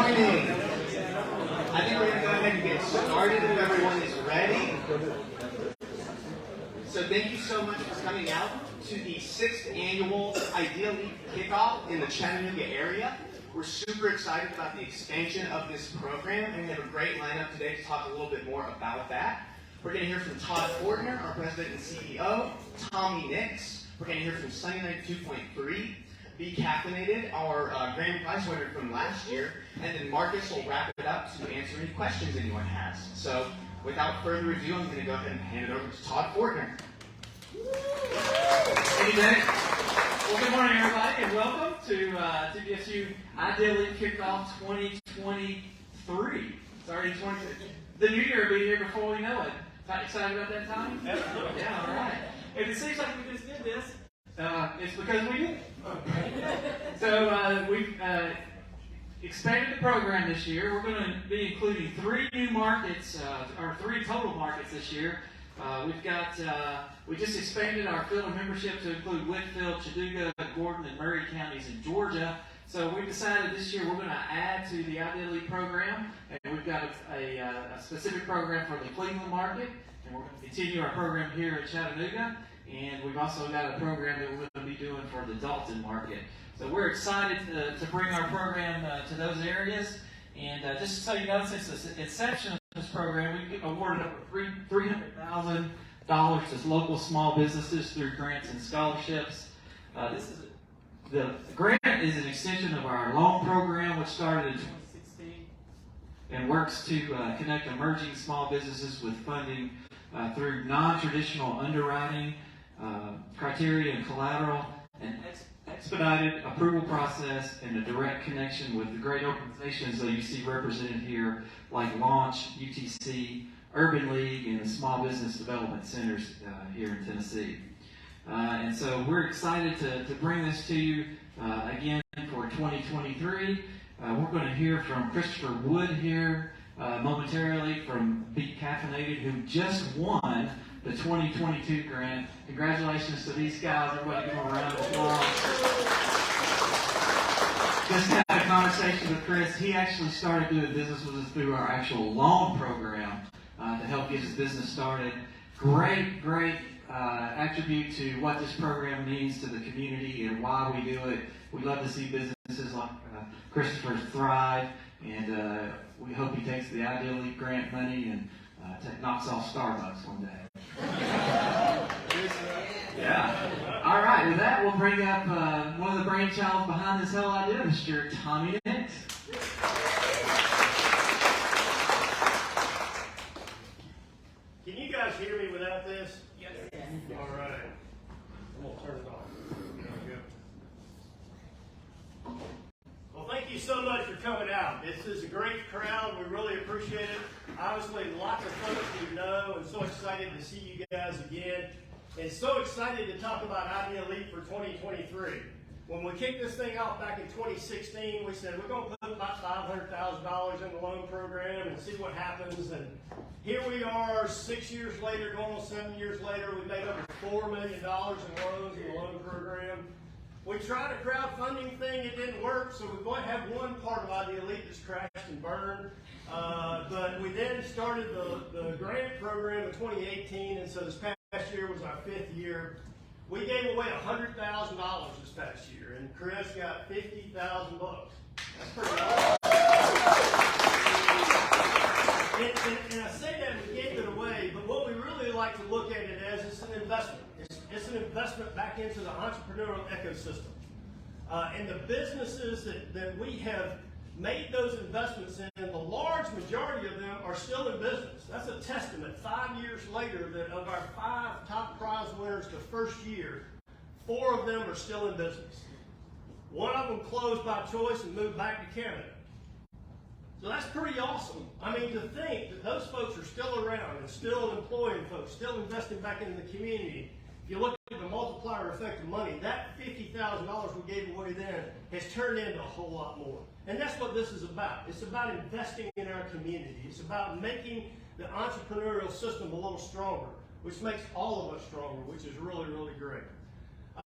morning. I think we're going to go ahead and get started if everyone is ready. So thank you so much for coming out to the 6th annual Idea Leap Kickoff in the Chattanooga area. We're super excited about the expansion of this program, and we have a great lineup today to talk a little bit more about that. We're going to hear from Todd Fortner, our president and CEO, Tommy Nix. We're going to hear from Sunny Night 2.3, Be Caffeinated, our grand prize winner from last year, and then Marcus will wrap it up to answer any questions anyone has. So without further ado, I'm going to go ahead and hand it over to Todd Fortner. Thank you, Dennis. Well, good morning, everybody, and welcome to TBSU Idea Leap Kickoff 2023. Sorry, the new year will be here before we know it. Excited about that time? Absolutely. Yeah, all right. If it seems like we just did this, it's because we did. So we've expanded the program this year. We're going to be including 3 new markets, or 3 total markets this year. We just expanded our field of membership to include Whitfield, Chattanooga, Gordon, and Murray counties in Georgia. So we've decided this year we're going to add to the Idea Leap program, and we've got a specific program for the Cleveland market, and we're going to continue our program here in Chattanooga, and we've also got a program that we're going to be doing for the Dalton market. So we're excited to bring our program to those areas, and just so you know, since the inception of this program, we've awarded over $300,000 to local small businesses through grants and scholarships. The grant is an extension of our loan program, which started in 2016 and works to connect emerging small businesses with funding through non-traditional underwriting, criteria and collateral, and expedited approval process, and a direct connection with the great organizations that you see represented here, like Launch, UTC, Urban League, and the Small Business Development Centers here in Tennessee. And so we're excited to bring this to you again for 2023. We're going to hear from Christopher Wood here momentarily from Be Caffeinated, who just won the 2022 grant. Congratulations to these guys. Everybody give them a round of applause. Just had a conversation with Chris. He actually started doing business with us through our actual loan program to help get his business started. Great attribute to what this program means to the community and why we do it. We love to see businesses like Christopher thrive, and we hope he takes the Idea Leap grant money and knocks off Starbucks one day. Yeah. All right, with that, we'll bring up one of the brainchilds behind this whole idea, Mr. Tommy Nix. Can you guys hear me without this? Yes. All right. I'm going to turn it off. There we go. Well, thank you so much for coming out. This is a great crowd. We really appreciate it. Obviously, lots of folks you know, and so excited to see you guys again. And so excited to talk about Idea Leap for 2023. When we kicked this thing off back in 2016, we said we're going to put about $500,000 in the loan program and see what happens. And here we are 6 years later, going on 7 years later. We made over $4 million in loans in the loan program. We tried a crowdfunding thing, it didn't work, so we might have one part of Idea Leap that's crashed and burned. But we then started the grant program in 2018, and so this past year was our 5th year. We gave away $100,000 this past year, and Chris got $50,000. That's pretty awesome. And I say that we gave it away, but what we really like to look at it as is an investment. It's an investment back into the entrepreneurial ecosystem. And the businesses that we have made those investments in, the large majority of them are still in business. That's a testament 5 years later that of our 5 top prize winners the first year, 4 of them are still in business. One of them closed by choice and moved back to Canada. So that's pretty awesome. I mean, to think that those folks are still around and still employing folks, still investing back into the community. If you look at the multiplier effect of money, that $50,000 we gave away then has turned into a whole lot more. And that's what this is about. It's about investing in our community. It's about making the entrepreneurial system a little stronger, which makes all of us stronger, which is really, really great.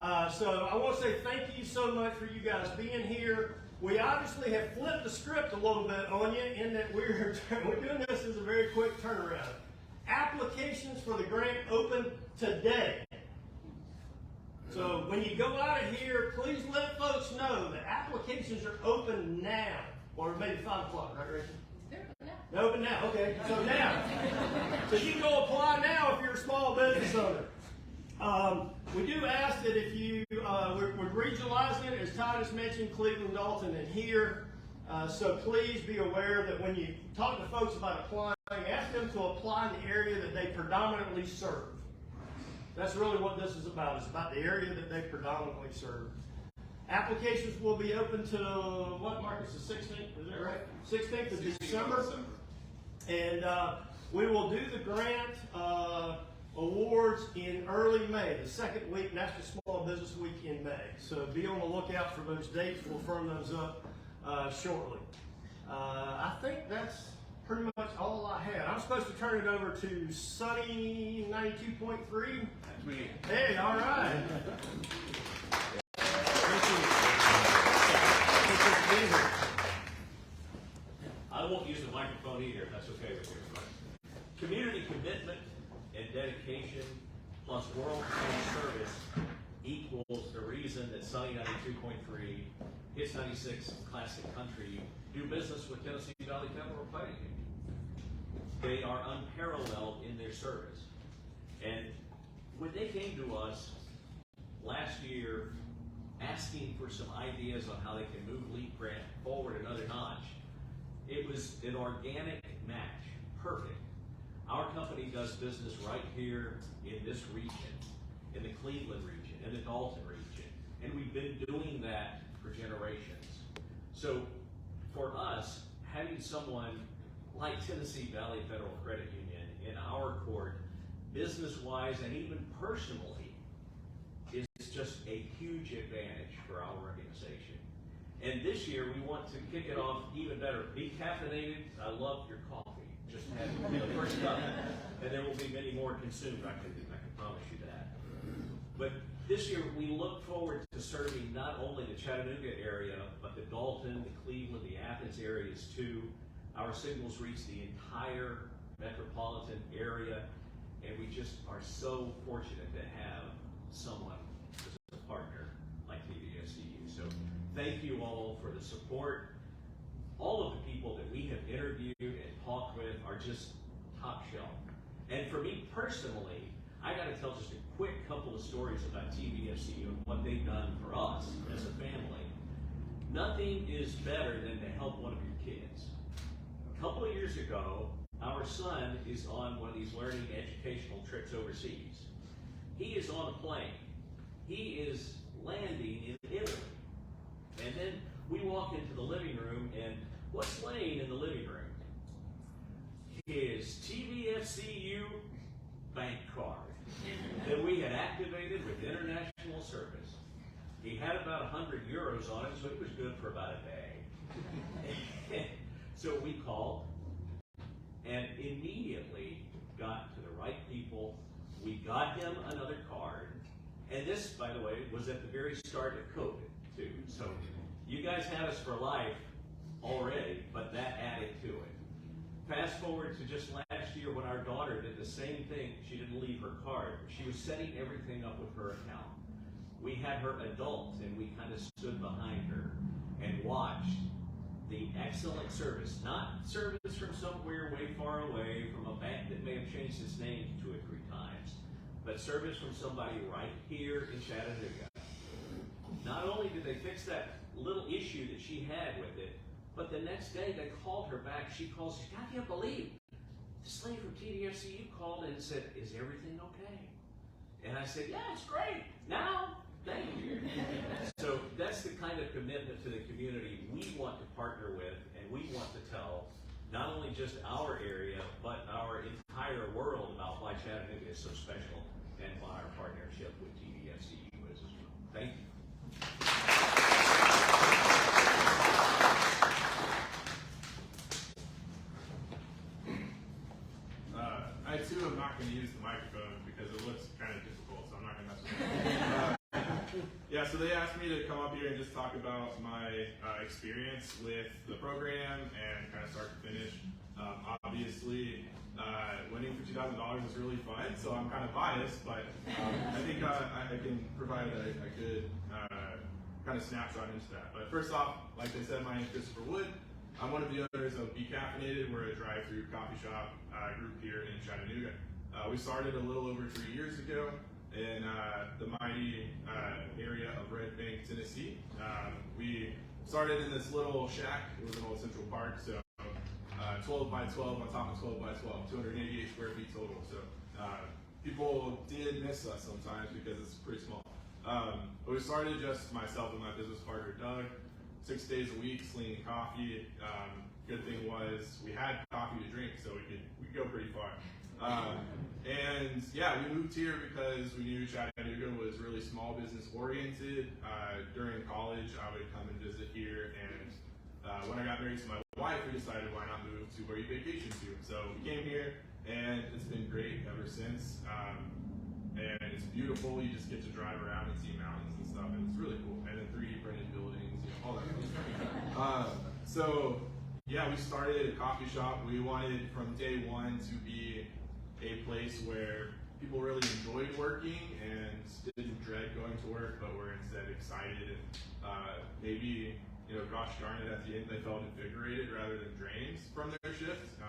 So I want to say thank you so much for you guys being here. We obviously have flipped the script a little bit on you in that we're doing this as a very quick turnaround. Applications for the grant open today. So when you go out of here, please let folks know that applications are open now, or maybe 5 o'clock, right, Rachel? They're open now, okay. So now. So you can go apply now if you're a small business owner. We do ask that if you, we're regionalizing it, as Todd has mentioned, Cleveland, Dalton, and here. So please be aware that when you talk to folks about applying, ask them to apply in the area that they predominantly serve. That's really what this is about. It's about the area that they predominantly serve. Applications will be open to, what, Marcus, the 16th? Is that right? 16th of December. And we will do the grant awards in early May, the second week, National Small Business Week in May. So be on the lookout for those dates. We'll firm those up shortly. I think that's pretty much all I had. I'm supposed to turn it over to Sunny 92.3. That's me. Hey, all right. I won't use the microphone either, if that's okay with you. Community commitment and dedication plus world-class service equals the reason that Sunny 92.3, Hits 96, and Classic Country do business with Tennessee Valley Federal Credit Union. They are unparalleled in their service. And when they came to us last year asking for some ideas on how they can move LEAP Grant forward another notch, it was an organic match, perfect. Our company does business right here in this region, in the Cleveland region, in the Dalton region, and we've been doing that for generations. So for us, having someone like Tennessee Valley Federal Credit Union in our court, business-wise and even personally, is just a huge advantage for our organization. And this year, we want to kick it off even better. Be caffeinated. I love your coffee. Just have the first cup, and there will be many more consumed. I can promise you that. But this year, we look forward to serving not only the Chattanooga area, but the Dalton, the Cleveland, the Athens areas too. Our signals reach the entire metropolitan area, and we just are so fortunate to have someone as a partner like TVSCU. So thank you all for the support. All of the people that we have interviewed and talked with are just top shelf. And for me personally, I got to tell just a quick couple of stories about TVSCU and what they've done for us as a family. Nothing is better than to help one of your kids. A couple of years ago, our son is on one of these learning educational trips overseas. He is on a plane. He is landing in Italy. And then we walk into the living room, and what's laying in the living room? His TVFCU bank card that we had activated with international service. He had about 100 euros on it, so it was good for about a day. So we called and immediately got to the right people. We got him another card. And this, by the way, was at the very start of COVID, too. So you guys had us for life already, but that added to it. Fast forward to just last year when our daughter did the same thing. She didn't leave her card. She was setting everything up with her account. We had her adult, and we kind of stood behind her and watched the excellent service, not service from somewhere way far away, from a bank that may have changed its name 2 or 3 times, but service from somebody right here in Chattanooga. Not only did they fix that little issue that she had with it, but the next day they called her back. She calls, I can't believe this lady from TDFCU called and said, is everything okay? And I said, yeah, it's great. Now, thank you. So that's the kind of commitment to the community we want to partner with, and we want to tell not only just our area, but our entire world about why Chattanooga is so special and why our partnership with TDFCU is as well. Thank you. I too am not going to use the microphone because it looks kind of difficult, so I'm not going to mess with it. Yeah, so they asked me to come up here and just talk about my experience with the program and kind of start to finish. Obviously, winning $50,000 is really fun, so I'm kind of biased, but I think I can provide a good kind of snapshot into that. But first off, like I said, my name is Christopher Wood. I'm one of the owners of Be Caffeinated. We're a drive-through coffee shop group here in Chattanooga. We started a little over 3 years ago in the mighty area of Red Bank, Tennessee. We started in this little shack. It was in Old Central Park, so 12 by 12 on top of 12 by 12, 288 square feet total. So people did miss us sometimes because it's pretty small. But we started just myself and my business partner, Doug, 6 days a week, slinging coffee. Good thing was we had coffee to drink, so we could go pretty far. And yeah, we moved here because we knew Chattanooga was really small business oriented. During college, I would come and visit here, and when I got married to my wife, we decided why not move to where you vacation to. So we came here, and it's been great ever since. And it's beautiful. You just get to drive around and see mountains and stuff, and it's really cool. And then 3D printed buildings, all that stuff. So yeah, we started a coffee shop. We wanted from day one to be a place where people really enjoyed working and didn't dread going to work, but were instead excited and maybe, gosh darn it, at the end they felt invigorated rather than drained from their shift.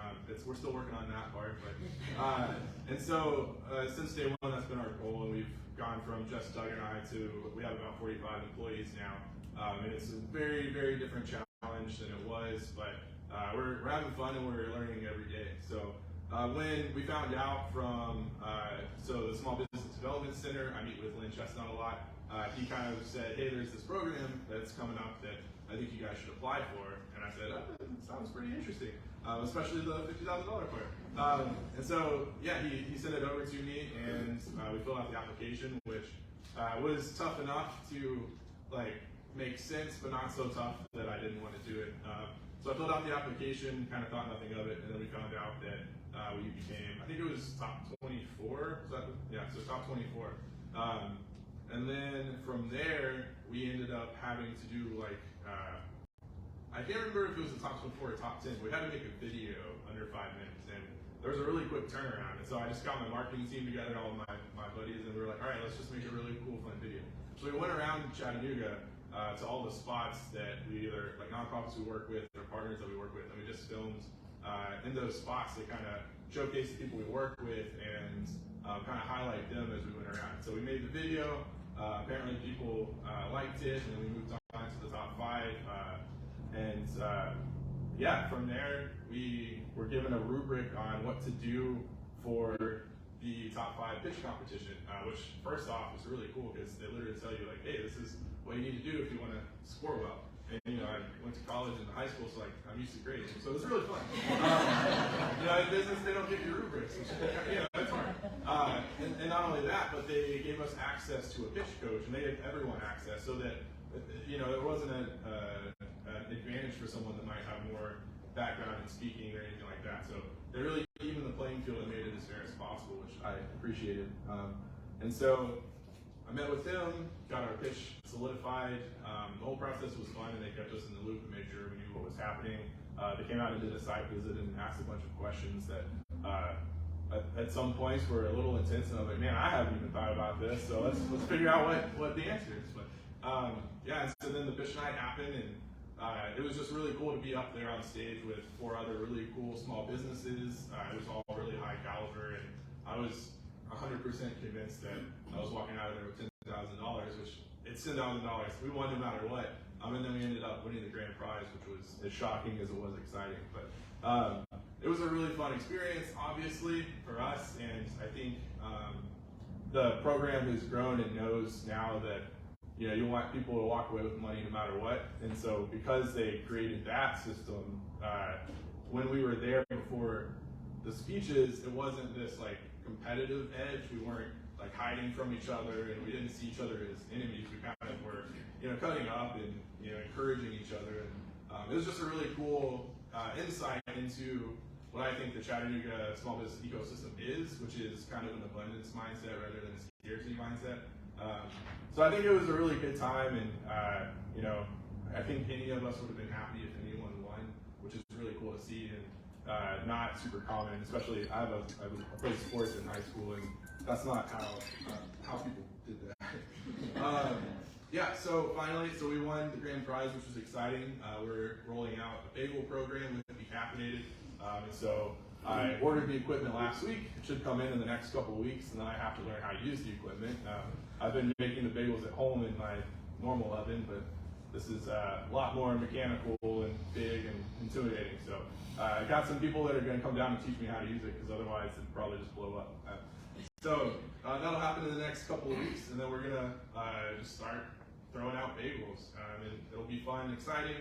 We're still working on that part, but and so since day one, that's been our goal, and we've gone from just Doug and I to we have about 45 employees now, and it's a very, very different challenge than it was, but we're having fun and we're learning every day. So when we found out from the Small Business Development Center, I meet with Lynn Chestnut a lot. He kind of said, hey, there's this program that's coming up that I think you guys should apply for. And I said, sounds pretty interesting, especially the $50,000 part. And so, yeah, he sent it over to me, and we filled out the application, which was tough enough to make sense, but not so tough that I didn't want to do it. So I filled out the application, kind of thought nothing of it, and then we found out that we became, I think it was top 24. So top 24. And then from there, we ended up having to do I can't remember if it was the top 24 or top 10. We had to make a video under 5 minutes, and there was a really quick turnaround. And so I just got my marketing team together, all of my buddies, and we were like, all right, let's just make a really cool, fun video. So we went around Chattanooga to all the spots that we either, nonprofits we work with or partners that we work with, and we just filmed in those spots to kind of showcase the people we work with and kind of highlight them as we went around. So we made the video. Apparently people liked it, and then we moved on to the top 5. From there, we were given a rubric on what to do for the top 5 pitch competition, which first off is really cool because they literally tell you hey, this is what you need to do if you want to score well. And I went to college and high school, so I'm used to grades, so it was really fun. In business they don't give you rubrics. It's hard. And not only that, but they gave us access to a pitch coach, and they gave everyone access, so that it wasn't an advantage for someone that might have more background in speaking or anything like that. So they really even the playing field and made it as fair as possible, which I appreciated. And so I met with them, got our pitch solidified. The whole process was fun, and they kept us in the loop and made sure we knew what was happening. They came out and did a site visit and asked a bunch of questions that at some points were a little intense, and I was like, man, I haven't even thought about this, so let's figure out what the answer is. But and so then the pitch night happened, and it was just really cool to be up there on stage with 4 other really cool small businesses. It was all really high caliber, and I was 100% convinced that I was walking out of there with $10,000, which it's $10,000. We won no matter what. And then we ended up winning the grand prize, which was as shocking as it was exciting. But it was a really fun experience, obviously, for us. And I think the program has grown and knows now that you want people to walk away with money no matter what. And so because they created that system, when we were there before the speeches, it wasn't this competitive edge. We weren't hiding from each other, and we didn't see each other as enemies. We kind of were cutting up and encouraging each other. And it was just a really cool insight into what I think the Chattanooga small business ecosystem is, which is kind of an abundance mindset rather than a scarcity mindset. So I think it was a really good time, and you know, I think any of us would have been happy if anyone won, which is really cool to see, and not super common. Especially I played sports in high school, and that's not how people did that. Yeah, so finally, we won the grand prize, which was exciting. We're rolling out a bagel program with decaffeinated, and so I ordered the equipment last week. It should come in the next couple of weeks, and then I have to learn how to use the equipment. I've been making the bagels at home in my normal oven, but this is a lot more mechanical and big and intimidating. So I got some people that are going to come down and teach me how to use it, because otherwise it'd probably just blow up. So that'll happen in the next couple of weeks, and then we're going to just start throwing out bagels, and it'll be fun and exciting.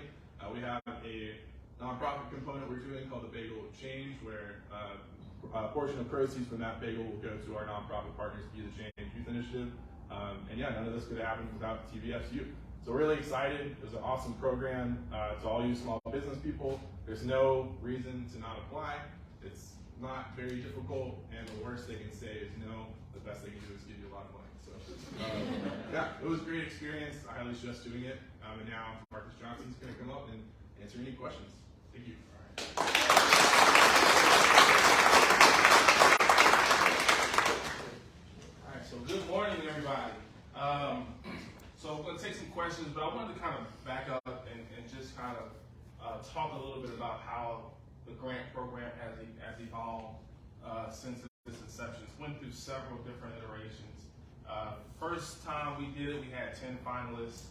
We have a nonprofit component we're doing called the Bagel Exchange, where a portion of proceeds from that bagel will go to our nonprofit partners, Be the Change Youth Initiative. And yeah, none of this could happen without TVFU. So we're really excited. It was an awesome program to all you small business people. There's no reason to not apply. It's not very difficult, and the worst they can say is no. The best they can do is give you a lot of money. So yeah, it was a great experience. I highly suggest doing it. And now Marcus Johnson's going to come up and answer any questions. Thank you. All right, so good morning, everybody. So I'm going to take some questions, but I wanted to kind of back up and just kind of talk a little bit about how the grant program has evolved since its inception. It's went through several different iterations. First time we did it, we had 10 finalists.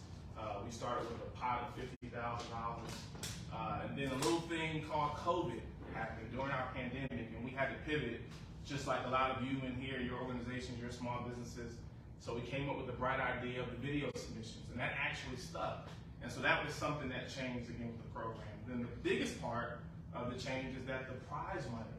We started with a pot of $50,000, and then a little thing called COVID happened during our pandemic, and we had to pivot, just like a lot of you in here, your organizations, your small businesses. So we came up with the bright idea of the video submissions, and that actually stuck. And so that was something that changed again with the program. Then the biggest part of the change is that the prize money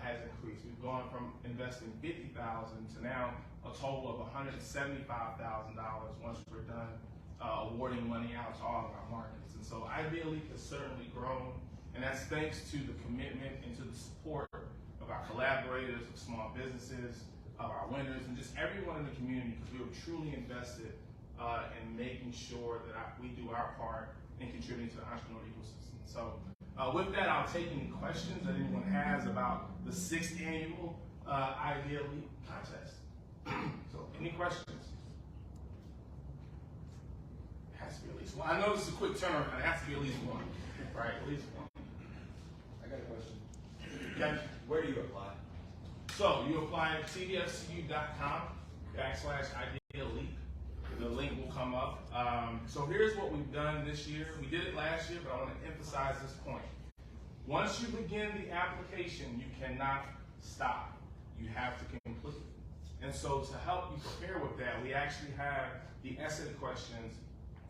has increased. We've gone from investing $50,000 to now a total of $175,000 once we're done awarding money out to all of our markets. And so Idea Leap has certainly grown, and that's thanks to the commitment and to the support of our collaborators, of small businesses, of our winners, and just everyone in the community, because we were truly invested in making sure that we do our part in contributing to the entrepreneurial ecosystem. So with that, I'll take any questions that anyone has about the 6th annual Idea Leap contest. So any questions? It has to be at least one. I know this is a quick turnaround. It has to be at least one. Right, at least one. I got a question. Yeah. Where do you apply? So you apply at tvfcu.com/idealeap. The link will come up. So here's what we've done this year. We did it last year, but I want to emphasize this point. Once you begin the application, you cannot stop. You have to complete. And so to help you prepare with that, we actually have the essay questions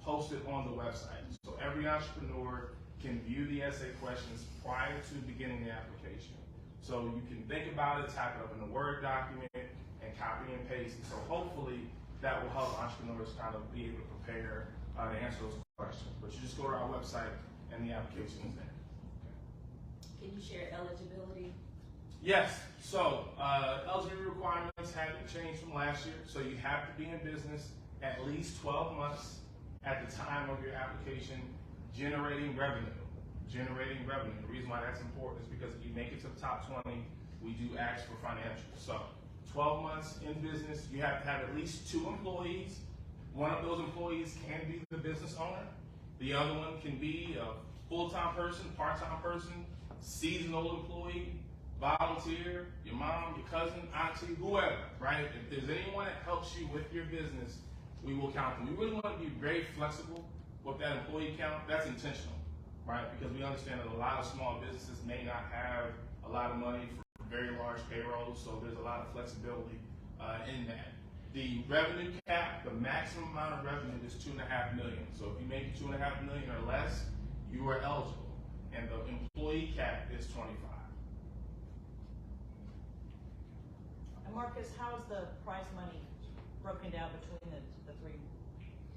posted on the website. So every entrepreneur can view the essay questions prior to beginning the application. So you can think about it, type it up in a Word document, and copy and paste. And so hopefully that will help entrepreneurs kind of be able to prepare to answer those questions. But you just go to our website and the application is there. Can you share eligibility? Yes, so eligibility requirements haven't changed from last year. So you have to be in business at least 12 months at the time of your application, generating revenue. The reason why that's important is because if you make it to the top 20, we do ask for financials. So 12 months in business, you have to have at least 2 employees. One of those employees can be the business owner. The other one can be a full-time person, part-time person, seasonal employee, volunteer, your mom, your cousin, auntie, whoever, right? If there's anyone that helps you with your business, we will count them. We really want to be very flexible with that employee count. That's intentional, right? Because we understand that a lot of small businesses may not have a lot of money for very large payrolls, so there's a lot of flexibility in that. The revenue cap, the maximum amount of revenue is $2.5 million. So if you make $2.5 million or less, you are eligible. And the employee cap is 25. And Marcus, how is the prize money broken down between the 3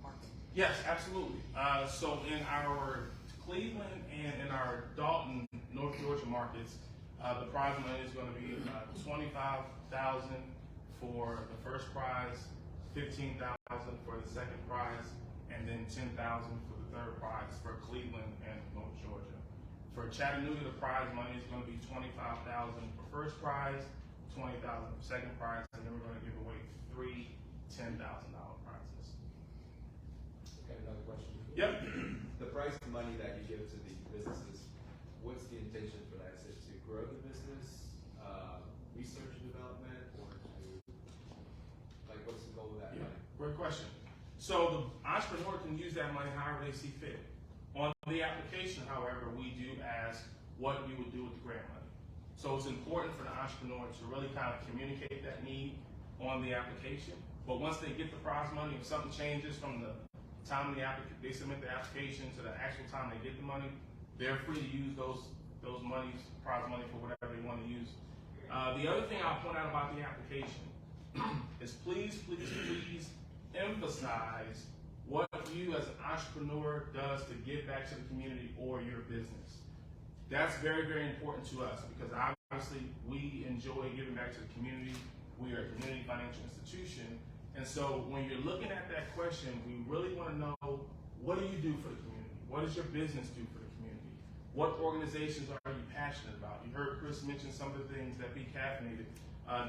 markets? Yes, absolutely. So in our Cleveland and in our Dalton, North Georgia markets, the prize money is going to be $25,000 for the first prize, $15,000 for the second prize, and then $10,000 for the third prize for Cleveland and North Georgia. For Chattanooga, the prize money is going to be $25,000 for first prize, $20,000 for second prize, and then we're going to give away three $10,000 prizes. Okay, another question. Yep. The prize money that you give to the businesses, what's the intention for that? Is it to grow the business, research and development, or to, like, what's the goal of that money? Great question. So the entrepreneur can use that money however they see fit. On the application, however, we do ask what you would do with the grant money. So it's important for the entrepreneur to really kind of communicate that need on the application. But once they get the prize money, if something changes from the time they submit the application to the actual time they get the money, they're free to use those monies, prize money, for whatever they want to use. The other thing I'll point out about the application is please emphasize what you as an entrepreneur does to give back to the community or your business. That's very, very important to us because obviously we enjoy giving back to the community. We are a community financial institution. And so when you're looking at that question, we really want to know, what do you do for the community? What does your business do for the community? What organizations are you passionate about? You heard Chris mention some of the things that Be Caffeinated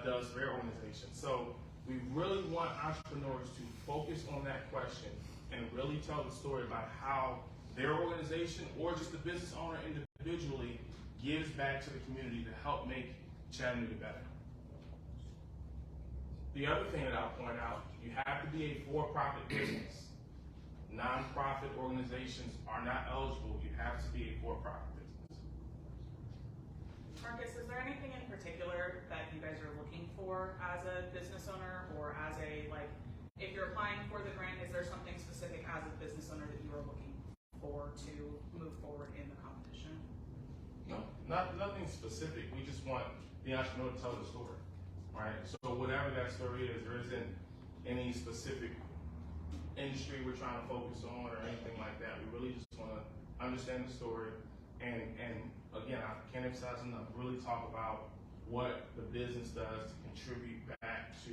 does for their organization. So we really want entrepreneurs to focus on that question and really tell the story about how their organization or just the business owner individually gives back to the community to help make Chattanooga better. The other thing that I'll point out, you have to be a for-profit business. Non-profit organizations are not eligible. You have to be a for-profit business. Marcus, is there anything in particular that you guys are looking for as a business owner or as a, like, if you're applying for the grant, is there something specific as a business owner that you are looking for to move forward in the competition? No, nothing specific. We just want the entrepreneur to tell the story, right? So whatever that story is, there isn't any specific industry we're trying to focus on or anything like that. We really just want to understand the story and again, I can't emphasize enough, really talk about what the business does to contribute back to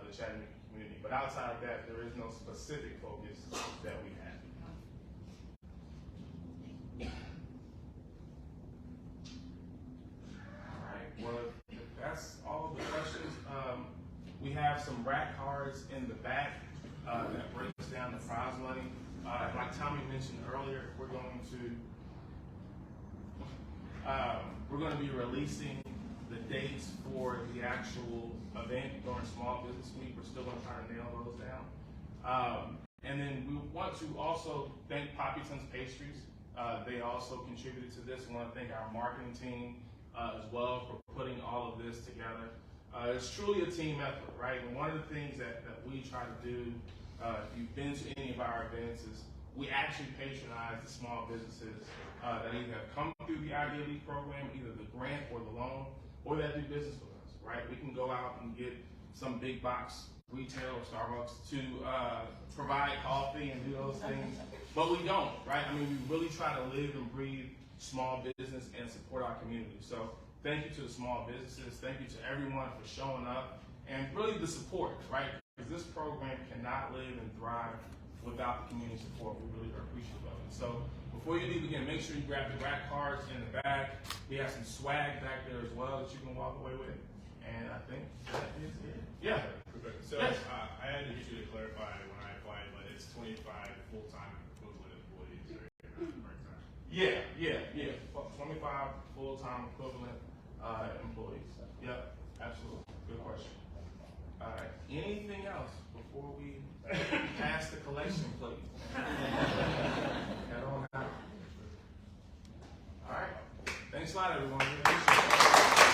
the Chattanooga community. But outside of that, there is no specific focus that we have. All right, well, if that's all of the questions. We have some rack cards in the back that breaks down the prize money. Like Tommy mentioned earlier, we're going to be releasing the dates for the actual event during Small Business Week. We're still going to try to nail those down. And then we want to also thank Poppyton's Pastries. They also contributed to this. We want to thank our marketing team as well for putting all of this together. It's truly a team effort, right? And one of the things that we try to do, if you've been to any of our events, is we actually patronize the small businesses that either have come through the Idea League program, either the grant or the loan, or that do business with us, right? We can go out and get some big box retail or Starbucks to provide coffee and do those things, but we don't, right? I mean, we really try to live and breathe small business and support our community. So thank you to the small businesses. Thank you to everyone for showing up and really the support, right? Because this program cannot live and thrive without the community support. We really are appreciative of it. So before you leave again, make sure you grab the rack cards in the back. We have some swag back there as well that you can walk away with. And I think that is it. Yeah. So yes. I had to get you to clarify when I applied, but it's 25 full-time equivalent employees, right? Part-time. Yeah. 25 full-time equivalent employees. Yep, absolutely. Good question. All right. Anything else before we pass the collection plate? That all happened. All right. Thanks a lot, everyone. We appreciate it.